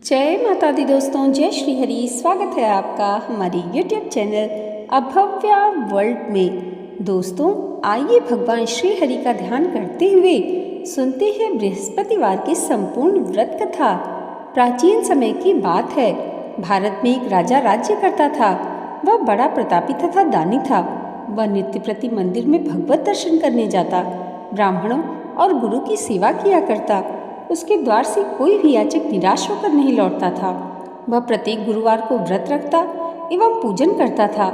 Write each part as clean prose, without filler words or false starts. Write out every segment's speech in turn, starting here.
जय माता दी दोस्तों, जय श्री हरि। स्वागत है आपका हमारी YouTube चैनल अभव्या वर्ल्ड में। दोस्तों, आइए भगवान श्री हरि का ध्यान करते हुए सुनते हैं बृहस्पतिवार की संपूर्ण व्रत कथा। प्राचीन समय की बात है। भारत में एक राजा राज्य करता था। वह बड़ा प्रतापी तथा दानी था। वह नित्य प्रति मंदिर में भगवत दर्शन करने जाता, ब्राह्मणों और गुरु की सेवा किया करता। उसके द्वार से कोई भी याचक निराश होकर नहीं लौटता था। वह प्रत्येक गुरुवार को व्रत रखता एवं पूजन करता था।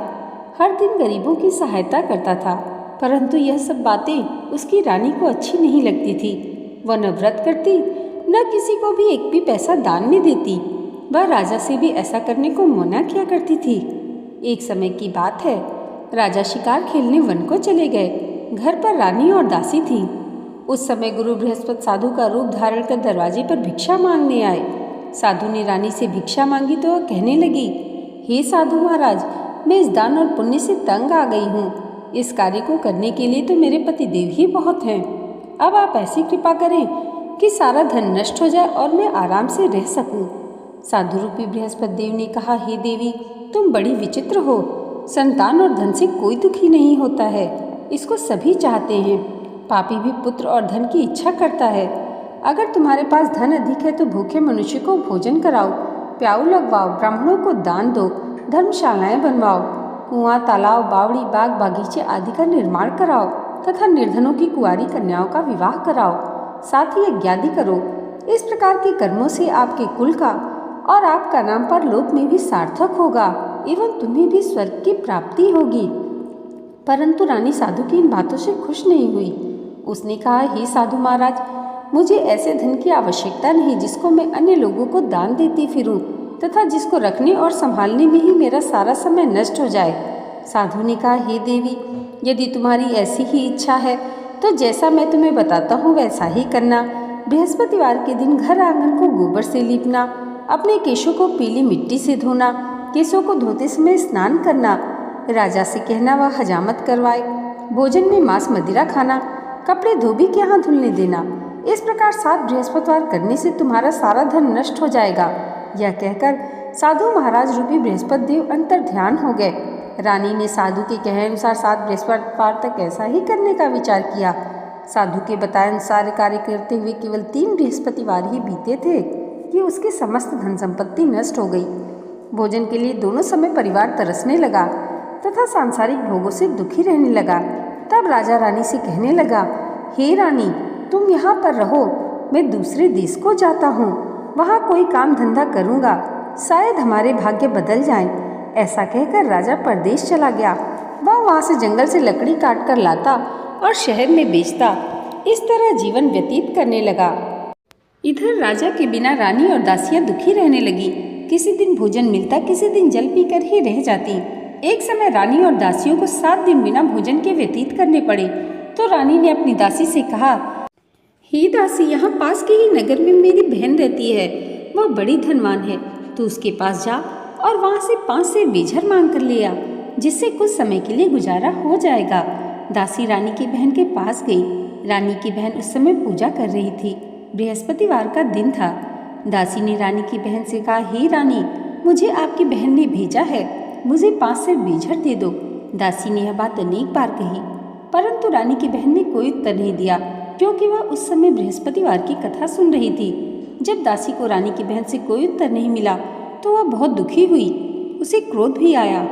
हर दिन गरीबों की सहायता करता था, परंतु यह सब बातें उसकी रानी को अच्छी नहीं लगती थी। वह न व्रत करती, न किसी को भी एक भी पैसा दान में देती। वह राजा से भी ऐसा करने को मना किया करती थी। एक समय की बात है, राजा शिकार खेलने वन को चले गए। घर पर रानी और दासी थी। उस समय गुरु बृहस्पति साधु का रूप धारण कर दरवाजे पर भिक्षा मांगने आए। साधु ने रानी से भिक्षा मांगी तो वह कहने लगी, हे साधु महाराज, मैं इस दान और पुण्य से तंग आ गई हूँ। इस कार्य को करने के लिए तो मेरे पति देव ही बहुत हैं। अब आप ऐसी कृपा करें कि सारा धन नष्ट हो जाए और मैं आराम से रह सकूँ। साधु रूपी बृहस्पति देव ने कहा, हे देवी, तुम बड़ी विचित्र हो। संतान और धन से कोई दुखी नहीं होता है, इसको सभी चाहते हैं। पापी भी पुत्र और धन की इच्छा करता है। अगर तुम्हारे पास धन अधिक है तो भूखे मनुष्य को भोजन कराओ, प्याऊ लगवाओ, ब्राह्मणों को दान दो, धर्मशालाएं बनवाओ, कुआं, तालाब, बावड़ी, बाग, बागीचे आदि का निर्माण कराओ तथा निर्धनों की कुंवारी कन्याओं का विवाह कराओ। साथ ही यज्ञादि करो। इस प्रकार के कर्मों से आपके कुल का और आपका नाम परलोक में भी सार्थक होगा एवं तुम्हें भी स्वर्ग की प्राप्ति होगी। परंतु रानी साधु की इन बातों से खुश नहीं हुई। उसने कहा, हे साधु महाराज, मुझे ऐसे धन की आवश्यकता नहीं जिसको मैं अन्य लोगों को दान देती फिरूं तथा जिसको रखने और संभालने में ही मेरा सारा समय नष्ट हो जाए। साधु ने कहा, हे देवी, यदि तुम्हारी ऐसी ही इच्छा है तो जैसा मैं तुम्हें बताता हूँ वैसा ही करना। बृहस्पतिवार के दिन घर आंगन को गोबर से लीपना, अपने केशों को पीली मिट्टी से धोना, केशों को धोते समय स्नान करना, राजा से कहना वह हजामत करवाए, भोजन में मांस मदिरा खाना, कपड़े धोबी के यहाँ धुलने देना। इस प्रकार 7 बृहस्पतिवार करने से तुम्हारा सारा धन नष्ट हो जाएगा। यह कहकर साधु महाराज रूपी बृहस्पति देव अंतर ध्यान हो गए। रानी ने साधु के कहे अनुसार 7 बृहस्पतिवार तक ऐसा ही करने का विचार किया। साधु के बताए अनुसार कार्य करते हुए केवल 3 बृहस्पतिवार ही बीते थे कि उसकी समस्त धन संपत्ति नष्ट हो गई। भोजन के लिए दोनों समय परिवार तरसने लगा तथा सांसारिक भोगों से दुखी रहने लगा। तब राजा रानी से कहने लगा, हे रानी, तुम यहाँ पर रहो, मैं दूसरे देश को जाता हूँ, वहाँ कोई काम धंधा करूँगा, शायद हमारे भाग्य बदल जाएं। ऐसा कहकर राजा परदेश चला गया। वह वहाँ से जंगल से लकड़ी काट कर लाता और शहर में बेचता। इस तरह जीवन व्यतीत करने लगा। इधर राजा के बिना रानी और दासियाँ दुखी रहने लगी। किसी दिन भोजन मिलता, किसी दिन जल पीकर ही रह जाती। एक समय रानी और दासियों को 7 दिन बिना भोजन के व्यतीत करने पड़े। तो रानी ने अपनी दासी से कहा, हे दासी, यहाँ पास के ही नगर में मेरी बहन रहती है। वह बड़ी धनवान है। तू उसके पास जा और वहाँ से 5 सेर बेझर मांग कर ले आ, जिससे कुछ समय के लिए गुजारा हो जाएगा। दासी रानी की बहन के पास गई। रानी की बहन उस समय पूजा कर रही थी। बृहस्पतिवार का दिन था। दासी ने रानी की बहन से कहा, हे रानी, मुझे आपकी बहन ने भेजा है, मुझे 5 सेर बेझर दे दो। दासी ने यह बात अनेक बार कही, परंतु रानी की बहन ने कोई उत्तर नहीं दिया, क्योंकि वह उस समय बृहस्पतिवार की कथा सुन रही थी। जब दासी को रानी की बहन से कोई उत्तर नहीं मिला तो वह बहुत दुखी हुई। उसे क्रोध भी आया।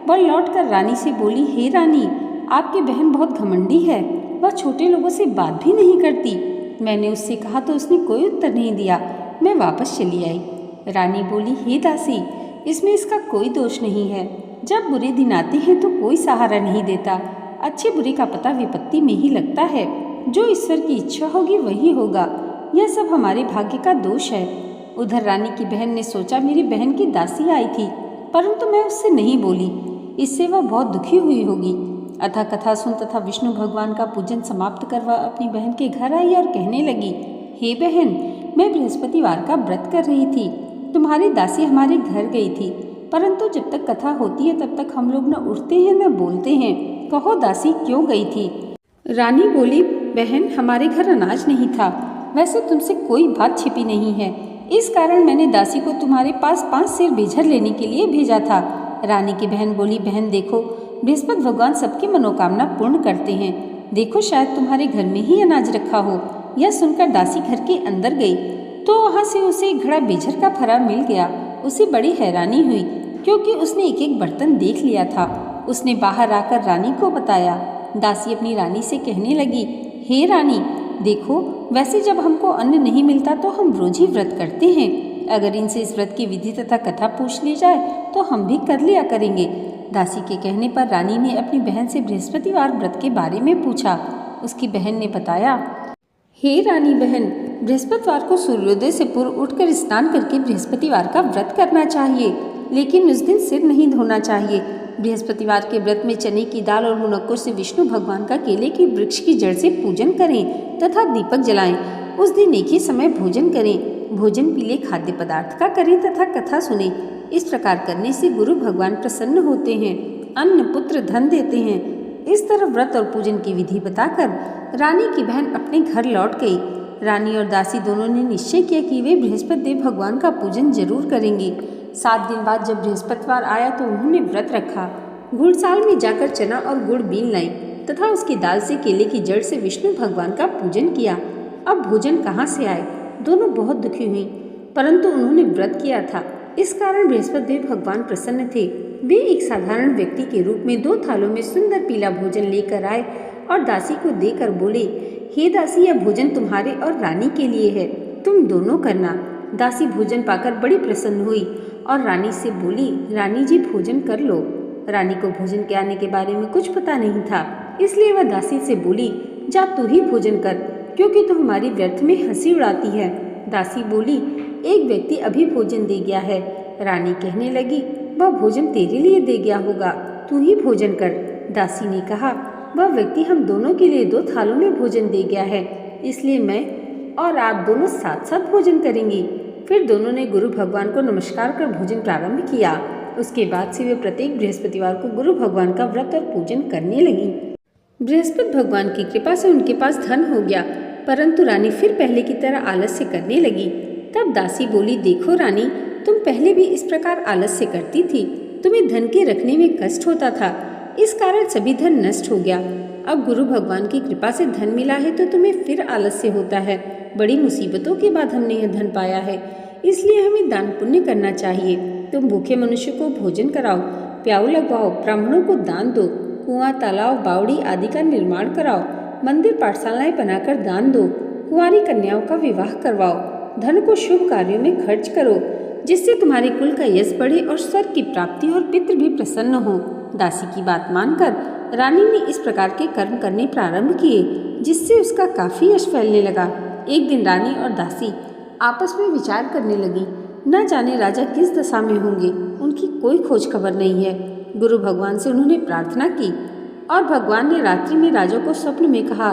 वह लौटकर रानी से बोली, हे रानी, आपकी बहन बहुत घमंडी है। वह छोटे लोगों से बात भी नहीं करती। मैंने उससे कहा तो उसने कोई उत्तर नहीं दिया। मैं वापस चली आई। रानी बोली, हे दासी, इसमें इसका कोई दोष नहीं है। जब बुरे दिन आते हैं तो कोई सहारा नहीं देता। अच्छे बुरे का पता विपत्ति में ही लगता है। जो ईश्वर की इच्छा होगी वही होगा। यह सब हमारे भाग्य का दोष है। उधर रानी की बहन ने सोचा, मेरी बहन की दासी आई थी, परंतु मैं उससे नहीं बोली, इससे वह बहुत दुखी हुई होगी। अतः कथा सुन तथा विष्णु भगवान का पूजन समाप्त कर वह अपनी बहन के घर आई और कहने लगी, हे बहन, मैं बृहस्पतिवार का व्रत कर रही थी। तुम्हारी दासी हमारे घर गई थी, परंतु जब तक कथा होती है तब तक हम लोग न उठते हैं न बोलते हैं। कहो दासी, क्यों गई थी? रानी बोली, बहन, हमारे घर अनाज नहीं था। वैसे तुमसे कोई बात छिपी नहीं है। इस कारण मैंने दासी को तुम्हारे पास 5 सेर बेझर लेने के लिए भेजा था। रानी की बहन बोली, बहन देखो, बृहस्पति भगवान सबकी मनोकामना पूर्ण करते हैं। देखो शायद तुम्हारे घर में ही अनाज रखा हो। यह सुनकर दासी घर के अंदर गई तो वहाँ से उसे एक घड़ा बेझर का फरा मिल गया। उसे बड़ी हैरानी हुई क्योंकि उसने एक एक बर्तन देख लिया था। उसने बाहर आकर रानी को बताया। दासी अपनी रानी से कहने लगी, हे रानी देखो, वैसे जब हमको अन्न नहीं मिलता तो हम रोज ही व्रत करते हैं। अगर इनसे इस व्रत की विधि तथा कथा पूछ ली जाए तो हम भी कर लिया करेंगे। दासी के कहने पर रानी ने अपनी बहन से बृहस्पतिवार व्रत के बारे में पूछा। उसकी बहन ने बताया, हे रानी बहन, बृहस्पतिवार को सूर्योदय से पूर्व उठकर स्नान करके बृहस्पतिवार का व्रत करना चाहिए, लेकिन उस दिन सिर नहीं धोना चाहिए। बृहस्पतिवार के व्रत में चने की दाल और मुनक्कों से विष्णु भगवान का केले के वृक्ष की जड़ से पूजन करें तथा दीपक जलाएं। उस दिन एक ही समय भोजन करें। भोजन पीले खाद्य पदार्थ का करें तथा कथा सुने। इस प्रकार करने से गुरु भगवान प्रसन्न होते हैं, अन्न पुत्र धन देते हैं। इस तरह व्रत और पूजन की विधि बताकर रानी की बहन अपने घर लौट गई। रानी और दासी दोनों ने निश्चय किया कि वे बृहस्पति देव भगवान का पूजन जरूर करेंगी। 7 दिन बाद जब बृहस्पतिवार आया तो उन्होंने व्रत रखा। गुड़साल में जाकर चना और गुड़ बीन लाई तथा उसकी दाल से केले की जड़ से विष्णु भगवान का पूजन किया। अब भोजन कहाँ से आए? दोनों बहुत दुखी हुई, परंतु उन्होंने व्रत किया था, इस कारण बृहस्पति देव भगवान प्रसन्न थे। वे एक साधारण व्यक्ति के रूप में 2 थालों में सुंदर पीला भोजन लेकर आए और दासी को देकर बोले, हे दासी, यह भोजन तुम्हारे और रानी के लिए है, तुम दोनों करना। दासी भोजन पाकर बड़ी प्रसन्न हुई और रानी से बोली, रानी जी भोजन कर लो। रानी को भोजन के आने के बारे में कुछ पता नहीं था, इसलिए वह दासी से बोली, जा तू ही भोजन कर, क्योंकि तू हमारी व्यर्थ में हंसी उड़ाती है। दासी बोली, एक व्यक्ति अभी भोजन दे गया है। रानी कहने लगी, वह भोजन तेरे लिए दे गया होगा, तू ही भोजन कर। दासी ने कहा, वह व्यक्ति हम दोनों के लिए 2 थालों में भोजन दे गया है, इसलिए मैं और आप दोनों साथ साथ भोजन करेंगी। फिर दोनों ने गुरु भगवान को नमस्कार कर भोजन प्रारंभ किया। उसके बाद से वे प्रत्येक बृहस्पतिवार को गुरु भगवान का व्रत और पूजन करने लगी। बृहस्पति भगवान की कृपा से उनके पास धन हो गया, परंतु रानी फिर पहले की तरह आलस्य करने लगी। तब दासी बोली, देखो रानी, तुम पहले भी इस प्रकार आलस्य करती थी, तुम्हें धन के रखने में कष्ट होता था, इस कारण सभी धन नष्ट हो गया। अब गुरु भगवान की कृपा से धन मिला है तो तुम्हें फिर आलस्य होता है। बड़ी मुसीबतों के बाद हमने यह धन पाया है, इसलिए हमें दान पुण्य करना चाहिए। तुम भूखे मनुष्य को भोजन कराओ, प्याऊ लगवाओ, ब्राह्मणों को दान दो, कुआं, तालाब, बावड़ी आदि का निर्माण कराओ, मंदिर पाठशालाएं बनाकर दान दो, कुंवारी कन्याओं का विवाह करवाओ, धन को शुभ कार्यों में खर्च करो, जिससे तुम्हारे कुल का यश बढ़े और स्वर्ग की प्राप्ति और पितृ भी प्रसन्न हो। दासी की बात मानकर रानी ने इस प्रकार के कर्म करने प्रारंभ किए, जिससे उसका काफी यश फैलने लगा। एक दिन रानी और दासी आपस में विचार करने लगी, न जाने राजा किस दशा में होंगे, उनकी कोई खोज खबर नहीं है। गुरु भगवान से उन्होंने प्रार्थना की और भगवान ने रात्रि में राजा को स्वप्न में कहा,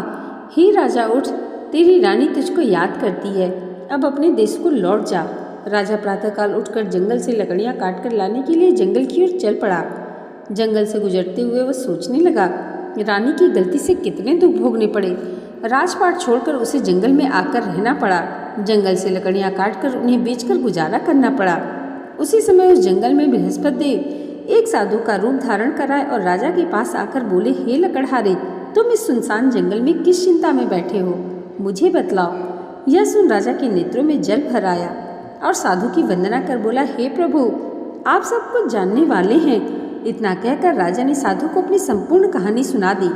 हे राजा उठ, तेरी रानी तुझको याद करती है, अब अपने देश को लौट जा। राजा प्रातःकाल उठकर जंगल से लकड़ियां काटकर लाने के लिए जंगल की ओर चल पड़ा। जंगल से गुजरते हुए वह सोचने लगा, रानी की गलती से कितने दुख भोगने पड़े। राजपाट छोड़कर उसे जंगल में आकर रहना पड़ा। जंगल से लकड़ियां काटकर उन्हें बेचकर गुजारा करना पड़ा। उसी समय उस जंगल में बृहस्पति देव एक साधु का रूप धारण कराए और राजा के पास आकर बोले, हे लकड़हारे, तुम इस सुनसान जंगल में किस चिंता में बैठे हो, मुझे बतलाओ। यह सुन राजा के नेत्रों में जल भर आया और साधु की वंदना कर बोला, हे प्रभु, आप सब कुछ जानने वाले हैं। इतना कहकर राजा ने साधु को अपनी संपूर्ण कहानी सुना दी।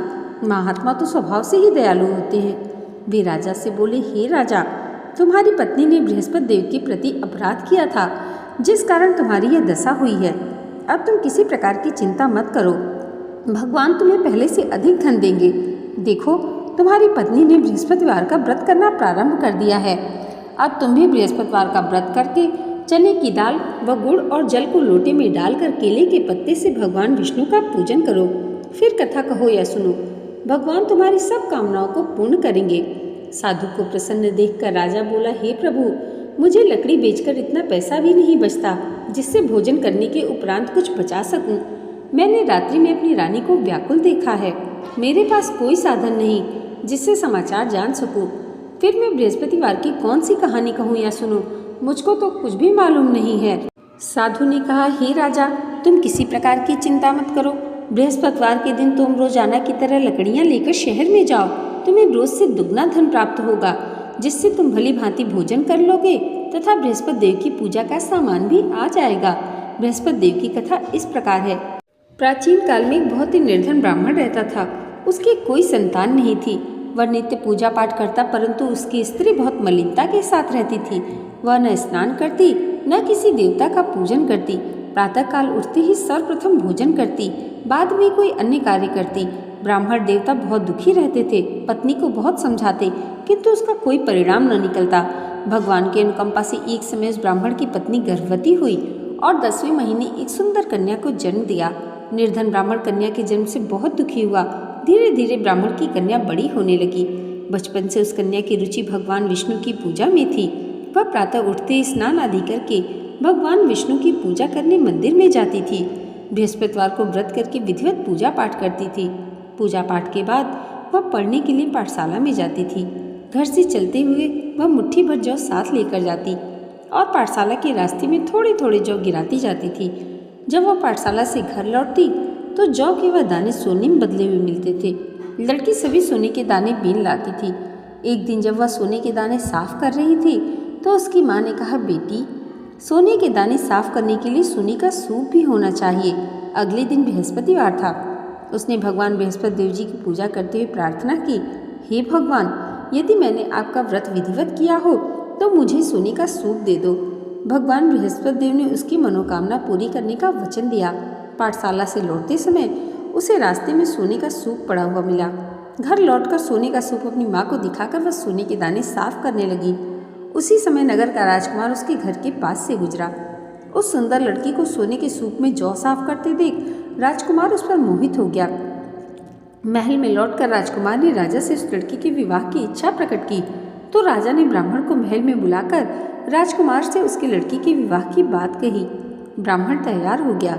महात्मा तो स्वभाव से ही दयालु होते हैं। वे राजा से बोले, हे राजा, तुम्हारी पत्नी ने बृहस्पति देव के प्रति अपराध किया था, जिस कारण तुम्हारी यह दशा हुई है। अब तुम किसी प्रकार की चिंता मत करो, भगवान तुम्हें पहले से अधिक धन देंगे। देखो, तुम्हारी पत्नी ने बृहस्पतिवार का व्रत करना प्रारंभ कर दिया है। अब तुम भी बृहस्पतिवार का व्रत करके चने की दाल व गुड़ और जल को लोटे में डालकर केले के पत्ते से भगवान विष्णु का पूजन करो। फिर कथा कहो या सुनो, भगवान तुम्हारी सब कामनाओं को पूर्ण करेंगे। साधु को प्रसन्न देखकर राजा बोला, हे प्रभु, मुझे लकड़ी बेचकर इतना पैसा भी नहीं बचता जिससे भोजन करने के उपरांत कुछ बचा सकूं। मैंने रात्रि में अपनी रानी को व्याकुल देखा है। मेरे पास कोई साधन नहीं जिससे समाचार जान सकूं। फिर मैं बृहस्पतिवार की कौन सी कहानी कहूँ या सुनो। मुझको तो कुछ भी मालूम नहीं है। साधु ने कहा, हे राजा, तुम किसी प्रकार की चिंता मत करो। बृहस्पतिवार के दिन तुम रोजाना की तरह लकड़ियां लेकर शहर में जाओ। तुम्हें रोज से दुगना धन प्राप्त होगा, जिससे तुम भली भांति भोजन कर लोगे तथा बृहस्पति देव की पूजा का सामान भी आ जाएगा। बृहस्पति देव की कथा इस प्रकार है। प्राचीन काल में एक बहुत ही निर्धन ब्राह्मण रहता था। उसकी कोई संतान नहीं थी। वह नित्य पूजा पाठ करता, परंतु उसकी स्त्री बहुत मलिनता के साथ रहती थी। वह न स्नान करती, न किसी देवता का पूजन करती। प्रातःकाल उठते ही सर्वप्रथम भोजन करती, बाद में कोई अन्य कार्य करती। ब्राह्मण देवता बहुत दुखी रहते थे। पत्नी को बहुत समझाते, किंतु उसका कोई परिणाम न निकलता। भगवान के अनुकंपा से एक समय उस ब्राह्मण की पत्नी गर्भवती हुई और 10वें महीने एक सुंदर कन्या को जन्म दिया। निर्धन ब्राह्मण कन्या के जन्म से बहुत दुखी हुआ। धीरे धीरे ब्राह्मण की कन्या बड़ी होने लगी। बचपन से उस कन्या की रुचि भगवान विष्णु की पूजा में थी। वह प्रातः उठते स्नान आदि करके भगवान विष्णु की पूजा करने मंदिर में जाती थी। बृहस्पतिवार को व्रत करके विधिवत पूजा पाठ करती थी। पूजा पाठ के बाद वह पढ़ने के लिए पाठशाला में जाती थी। घर से चलते हुए वह मुट्ठी भर जौ साथ लेकर जाती और पाठशाला के रास्ते में थोड़े थोड़े जौ गिराती जाती थी। जब वह पाठशाला से घर लौटती तो जौ के वह दाने सोने में बदले हुए मिलते थे। लड़की सभी सोने के दाने बीन लाती थी। एक दिन जब वह सोने के दाने साफ कर रही थी तो उसकी माँ ने कहा, बेटी, सोने के दाने साफ करने के लिए सोने का सूप भी होना चाहिए। अगले दिन बृहस्पतिवार था। उसने भगवान बृहस्पति देव जी की पूजा करते हुए प्रार्थना की, हे भगवान, यदि मैंने आपका व्रत विधिवत किया हो तो मुझे सोने का सूप दे दो। भगवान बृहस्पति देव ने उसकी मनोकामना पूरी करने का वचन दिया। पाठशाला से लौटते समय उसे रास्ते में सोने का सूप पड़ा हुआ मिला। घर लौटकर सोने का सूप अपनी माँ को दिखाकर वह सोने के दाने साफ करने लगी। उसी समय नगर का राजकुमार उसके घर के पास से गुजरा। उस सुंदर लड़की को सोने के सूप में जौ साफ करते देख राजकुमार उस पर मोहित हो गया। महल में लौटकर राजकुमार ने राजा से उस लड़की के विवाह की इच्छा प्रकट की तो राजा ने ब्राह्मण को महल में बुलाकर राजकुमार से उसकी लड़की के विवाह की बात कही। ब्राह्मण तैयार हो गया।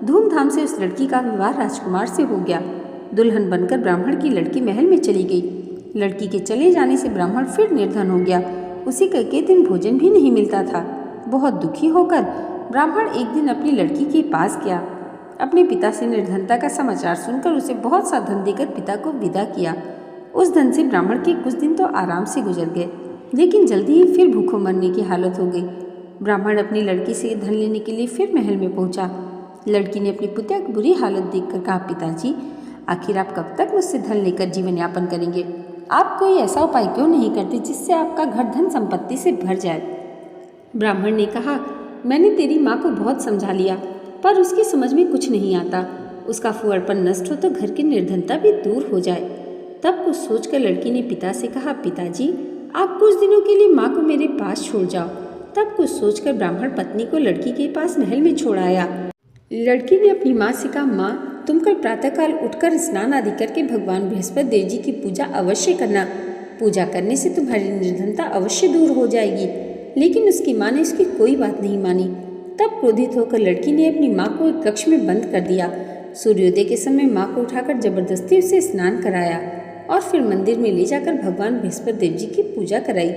धूमधाम से उस लड़की का विवाह राजकुमार से हो गया। दुल्हन बनकर ब्राह्मण की लड़की महल में चली गई। लड़की के चले जाने से ब्राह्मण फिर निर्धन हो गया। उसी के दिन भोजन भी नहीं मिलता था। बहुत दुखी होकर ब्राह्मण एक दिन अपनी लड़की के पास गया। अपने पिता से निर्धनता का समाचार सुनकर उसे बहुत सा धन देकर पिता को विदा किया। उस धन से ब्राह्मण के कुछ दिन तो आराम से गुजर गए, लेकिन जल्दी ही फिर भूखों मरने की हालत हो गई। ब्राह्मण अपनी लड़की से धन लेने के लिए फिर महल में पहुंचा। लड़की ने अपनी पुत्रिया की बुरी हालत देखकर कहा, पिताजी, आखिर आप कब तक मुझसे धन लेकर जीवन यापन करेंगे? आप कोई ऐसा उपाय क्यों नहीं करते जिससे आपका घर धन संपत्ति से भर जाए? ब्राह्मण ने कहा, मैंने तेरी माँ को बहुत समझा लिया, पर उसकी समझ में कुछ नहीं आता। उसका फुहड़पन नष्ट हो तो घर की निर्धनता भी दूर हो जाए। तब कुछ सोचकर लड़की ने पिता से कहा, पिताजी, आप कुछ दिनों के लिए माँ को मेरे पास छोड़ जाओ। तब कुछ सोचकर ब्राह्मण पत्नी को लड़की के पास महल में छोड़ आया। लड़की ने अपनी माँ से कहा, माँ, तुम कल प्रातःकाल उठकर स्नान आदि करके भगवान बृहस्पति देव जी की पूजा अवश्य करना। पूजा करने से तुम्हारी निर्धनता अवश्य दूर हो जाएगी। लेकिन उसकी माँ ने उसकी कोई बात नहीं मानी। तब क्रोधित होकर लड़की ने अपनी माँ को एक कक्ष में बंद कर दिया। सूर्योदय के समय माँ को उठाकर जबरदस्ती उसे स्नान कराया और फिर मंदिर में ले जाकर भगवान बृहस्पति देव जी की पूजा कराई।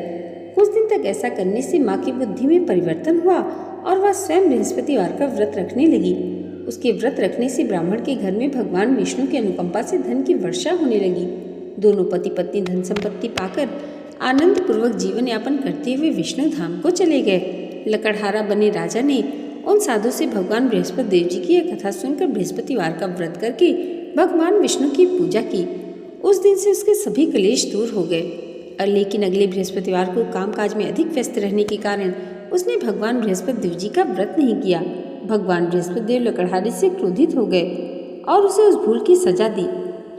कुछ दिन तक ऐसा करने से माँ की बुद्धि में परिवर्तन हुआ और वह स्वयं बृहस्पतिवार का व्रत रखने लगी। उसके व्रत रखने से ब्राह्मण के घर में भगवान विष्णु की अनुकंपा से धन की वर्षा होने लगी। दोनों पति पत्नी धन संपत्ति पाकर आनंद पूर्वक जीवन यापन करते हुए विष्णु धाम को चले गए। लकड़हारा बने राजा ने उन साधु से भगवान बृहस्पति देव जी की यह कथा सुनकर बृहस्पतिवार का व्रत करके भगवान विष्णु की पूजा की। उस दिन से उसके सभी क्लेश दूर हो गए। लेकिन अगले बृहस्पतिवार को कामकाज में अधिक व्यस्त रहने के कारण उसने भगवान बृहस्पति देव जी का व्रत नहीं किया। भगवान बृहस्पति देव लकड़हारे से क्रोधित हो गए और उसे उस भूल की सजा दी।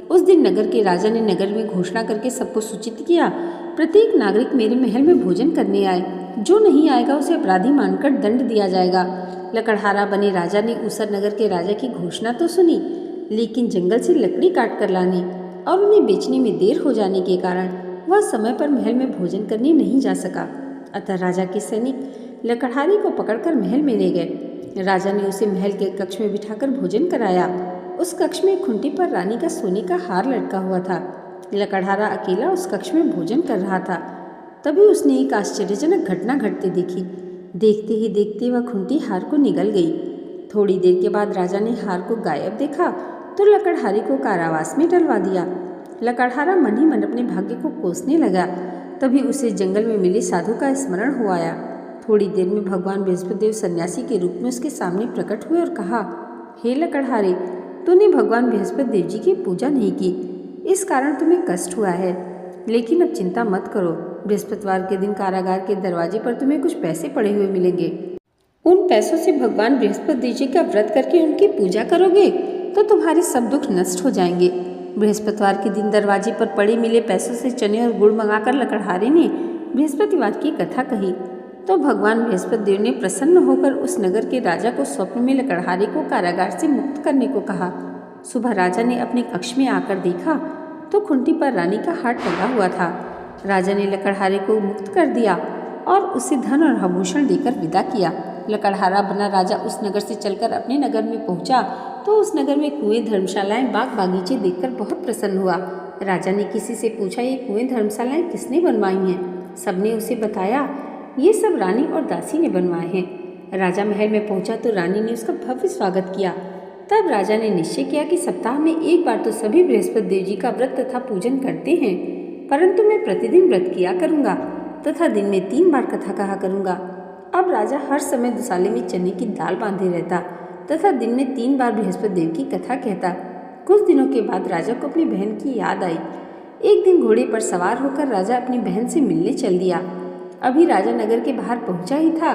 उस दिन नगर के राजा ने नगर में घोषणा करके सबको सूचित किया, प्रत्येक नागरिक मेरे महल में भोजन करने आए। जो नहीं आएगा उसे अपराधी मानकर दंड दिया जाएगा। लकड़हारा बने राजा ने ऊसर नगर के राजा की घोषणा तो सुनी, लेकिन जंगल से लकड़ी काट कर लाने और उन्हें बेचने में देर हो जाने के कारण वह समय पर महल में भोजन करने नहीं जा सका। अतः राजा के सैनिक लकड़हारे को पकड़कर महल में ले गए। राजा ने उसे महल के कक्ष में बिठाकर भोजन कराया। उस कक्ष में खूंटी पर रानी का सोने का हार लटका हुआ था। लकड़हारा अकेला उस कक्ष में भोजन कर रहा था। तभी उसने एक आश्चर्यजनक घटना घटते देखी। देखते ही देखते वह खूंटी हार को निगल गई। थोड़ी देर के बाद राजा ने हार को गायब देखा तो लकड़हारे को कारावास में डलवा दिया। लकड़हारा मन ही मन अपने भाग्य को कोसने लगा। तभी उसे जंगल में मिले साधु का स्मरण हो आया। थोड़ी देर में भगवान बृहस्पतिदेव सन्यासी के रूप में उसके सामने प्रकट हुए और कहा, हे लकड़हारे, तूने भगवान बृहस्पतिदेव जी की पूजा नहीं की, इस कारण तुम्हें कष्ट हुआ है। लेकिन अब चिंता मत करो, बृहस्पतिवार के दिन कारागार के दरवाजे पर तुम्हें कुछ पैसे पड़े हुए मिलेंगे। उन पैसों से भगवान बृहस्पति जी का व्रत करके उनकी पूजा करोगे तो तुम्हारे सब दुख नष्ट हो जाएंगे। बृहस्पतिवार के दिन दरवाजे पर पड़े मिले पैसों से चने और गुड़ मंगाकर लकड़हारे ने बृहस्पतिवार की कथा कही तो भगवान बृहस्पतिदेव ने प्रसन्न होकर उस नगर के राजा को स्वप्न में लकड़हारे को कारागार से मुक्त करने को कहा। सुबह राजा ने अपने कक्ष में आकर देखा तो खूंटी पर रानी का हार टंगा हुआ था। राजा ने लकड़हारे को मुक्त कर दिया और उसे धन और आभूषण देकर विदा किया। लकड़हारा बना राजा उस नगर से चलकर अपने नगर में पहुंचा तो उस नगर में कुएं, धर्मशालाएं, बाग बागीचे देखकर बहुत प्रसन्न हुआ। राजा ने किसी से पूछा, ये कुएं, धर्मशालाएं किसने बनवाई हैं? सबने उसे बताया, ये सब रानी और दासी ने बनवाए हैं। राजा महल में पहुंचा तो रानी ने उसका भव्य स्वागत किया। तब राजा ने निश्चय किया कि सप्ताह में एक बार तो सभी बृहस्पति देव जी का व्रत तथा पूजन करते हैं, परंतु मैं प्रतिदिन व्रत किया करूंगा तथा दिन में 3 बार कथा कहा करूंगा। अब राजा हर समय दुसाले में चने की दाल बांधे रहता तथा दिन में 3 बार बृहस्पति देव की कथा कहता। कुछ दिनों के बाद राजा को अपनी बहन की याद आई। एक दिन घोड़े पर सवार होकर राजा अपनी बहन से मिलने चल दिया। अभी राजा नगर के बाहर पहुंचा ही था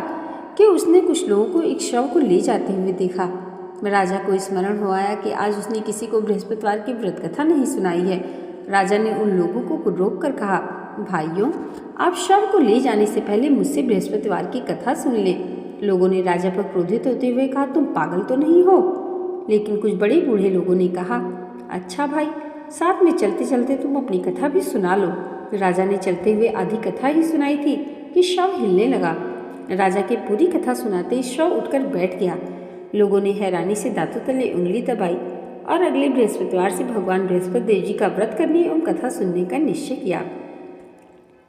कि उसने कुछ लोगों को एक शव को ले जाते हुए देखा। राजा को स्मरण हो आया कि आज उसने किसी को बृहस्पतिवार की व्रत कथा नहीं सुनाई है। राजा ने उन लोगों को रोक कर कहा, भाइयों, आप शव को ले जाने से पहले मुझसे बृहस्पतिवार की कथा सुन लें। लोगों ने राजा पर क्रोधित होते हुए कहा, तुम पागल तो नहीं हो? लेकिन कुछ बड़े बूढ़े लोगों ने कहा, अच्छा भाई, साथ में चलते चलते तुम अपनी कथा भी सुना लो। राजा ने चलते हुए आधी कथा ही सुनाई थी कि शव हिलने लगा। राजा की पूरी कथा सुनाते ही शव उठकर बैठ गया। लोगों ने हैरानी से दांतों तले उंगली दबाई और अगले बृहस्पतिवार से भगवान बृहस्पति देव जी का व्रत करने एवं कथा सुनने का निश्चय किया।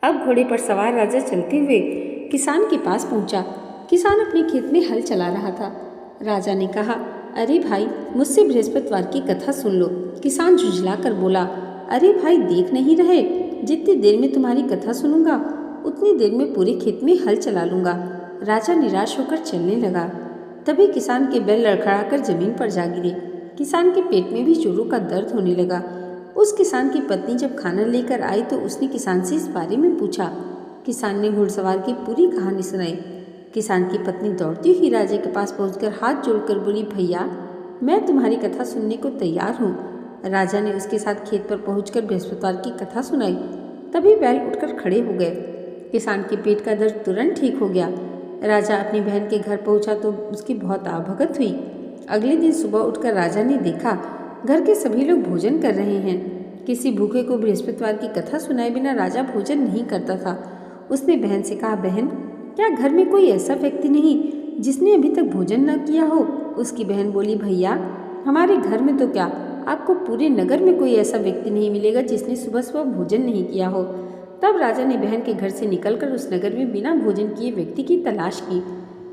अब घोड़े पर सवार राजा चलते हुए किसान के पास पहुंचा। किसान अपने खेत में हल चला रहा था। राजा ने कहा, अरे भाई, मुझसे बृहस्पतिवार की कथा सुन लो। किसान झुंझला कर बोला, अरे भाई, देख नहीं रहे, जितनी देर में तुम्हारी कथा सुनूंगा उतनी देर में पूरे खेत में हल चला लूंगा। राजा निराश होकर चलने लगा। तभी किसान के बैल लड़खड़ाकर जमीन पर जा गिरे। किसान के पेट में भी जोरों का दर्द होने लगा। उस किसान की पत्नी जब खाना लेकर आई तो उसने किसान से इस बारे में पूछा। किसान ने घुड़सवार की पूरी कहानी सुनाई। किसान की पत्नी दौड़ती हुई राजा के पास पहुंचकर हाथ जोड़कर बोली, भैया, मैं तुम्हारी कथा सुनने को तैयार हूँ। राजा ने उसके साथ खेत पर पहुंचकर बृहस्पतिवार की कथा सुनाई। तभी बैल उठकर खड़े हो गए। किसान के पेट का दर्द तुरंत ठीक हो गया। राजा अपनी बहन के घर पहुंचा तो उसकी बहुत आवभगत हुई। अगले दिन सुबह उठकर राजा ने देखा घर के सभी लोग भोजन कर रहे हैं। किसी भूखे को बृहस्पतिवार की कथा सुनाए बिना राजा भोजन नहीं करता था। उसने बहन से कहा, बहन, क्या घर में कोई ऐसा व्यक्ति नहीं जिसने अभी तक भोजन न किया हो? उसकी बहन बोली, भैया, हमारे घर में तो क्या, आपको पूरे नगर में कोई ऐसा व्यक्ति नहीं मिलेगा जिसने सुबह सुबह भोजन नहीं किया हो। तब राजा ने बहन के घर से निकलकर उस नगर में बिना भोजन किए व्यक्ति की तलाश की।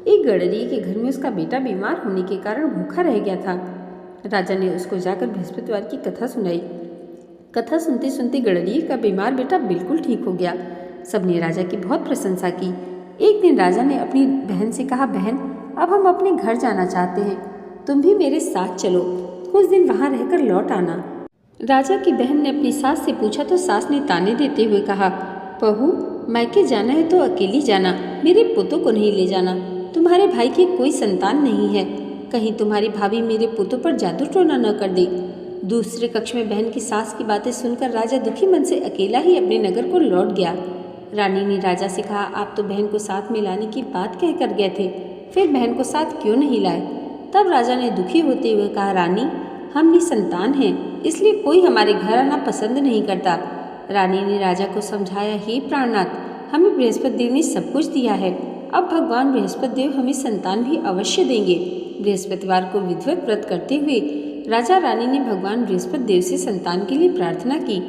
एक गडरिये के घर में उसका बेटा बीमार होने के कारण भूखा रह गया था। राजा ने उसको जाकर बृहस्पतिवार की कथा सुनाई। कथा सुनते सुनते गडरिये का बीमार बेटा बिल्कुल ठीक हो गया। सबने राजा की बहुत प्रशंसा की। एक दिन राजा ने अपनी बहन से कहा, बहन, अब हम अपने घर जाना चाहते हैं, तुम भी मेरे साथ चलो, कुछ दिन वहाँ रहकर लौट आना। राजा की बहन ने अपनी सास से पूछा तो सास ने ताने देते हुए कहा, बहू, मायके जाना है तो अकेली जाना, मेरे पुतों को नहीं ले जाना। तुम्हारे भाई की कोई संतान नहीं है, कहीं तुम्हारी भाभी मेरे पुतों पर जादू टोना न कर दे। दूसरे कक्ष में बहन की सास की बातें सुनकर राजा दुखी मन से अकेला ही अपने नगर को लौट गया। रानी ने राजा से कहा, आप तो बहन को साथ में लाने की बात कह कर गए थे, फिर बहन को साथ क्यों नहीं लाए? तब राजा ने दुखी होते हुए कहा, रानी, हम निसंतान हैं, इसलिए कोई हमारे घर आना पसंद नहीं करता। रानी ने राजा को समझाया, हे प्राणनाथ, हमें बृहस्पति देव ने सब कुछ दिया है, अब भगवान बृहस्पति देव हमें संतान भी अवश्य देंगे। बृहस्पतिवार को विधिवत व्रत करते हुए राजा रानी ने भगवान बृहस्पति देव से संतान के लिए प्रार्थना की।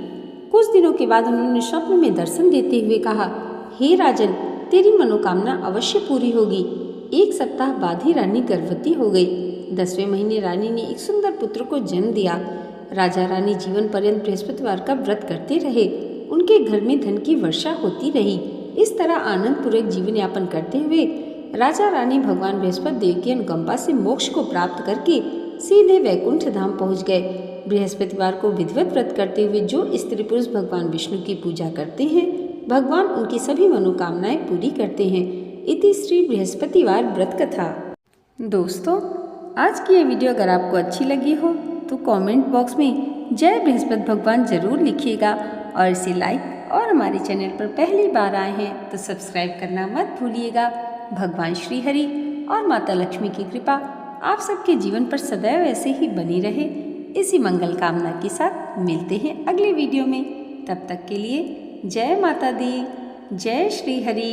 कुछ दिनों के बाद उन्होंने स्वप्न में दर्शन देते हुए कहा, हे राजन, तेरी मनोकामना अवश्य पूरी होगी। 1 सप्ताह बाद ही रानी गर्भवती हो गई। 10वें महीने रानी ने एक सुंदर पुत्र को जन्म दिया। राजा रानी जीवन पर्यंत बृहस्पतिवार का व्रत करते रहे। उनके घर में धन की वर्षा होती रही। इस तरह आनंदपूर्वक जीवन यापन करते हुए राजा रानी भगवान बृहस्पति देव की अनुकंपा से मोक्ष को प्राप्त करके सीधे वैकुंठ धाम पहुँच गए। बृहस्पतिवार को विधिवत व्रत करते हुए जो स्त्री पुरुष भगवान विष्णु की पूजा करते हैं, भगवान उनकी सभी मनोकामनाएं पूरी करते हैं। इति श्री बृहस्पतिवार व्रत कथा। दोस्तों, आज की ये वीडियो अगर आपको अच्छी लगी हो तो कमेंट बॉक्स में जय बृहस्पति भगवान जरूर लिखिएगा और इसे लाइक और हमारे चैनल पर पहली बार आए हैं तो सब्सक्राइब करना मत भूलिएगा। भगवान श्री हरि और माता लक्ष्मी की कृपा आप सबके जीवन पर सदैव ऐसे ही बनी रहे, इसी मंगल कामना के साथ मिलते हैं अगले वीडियो में। तब तक के लिए जय माता दी, जय श्री हरि।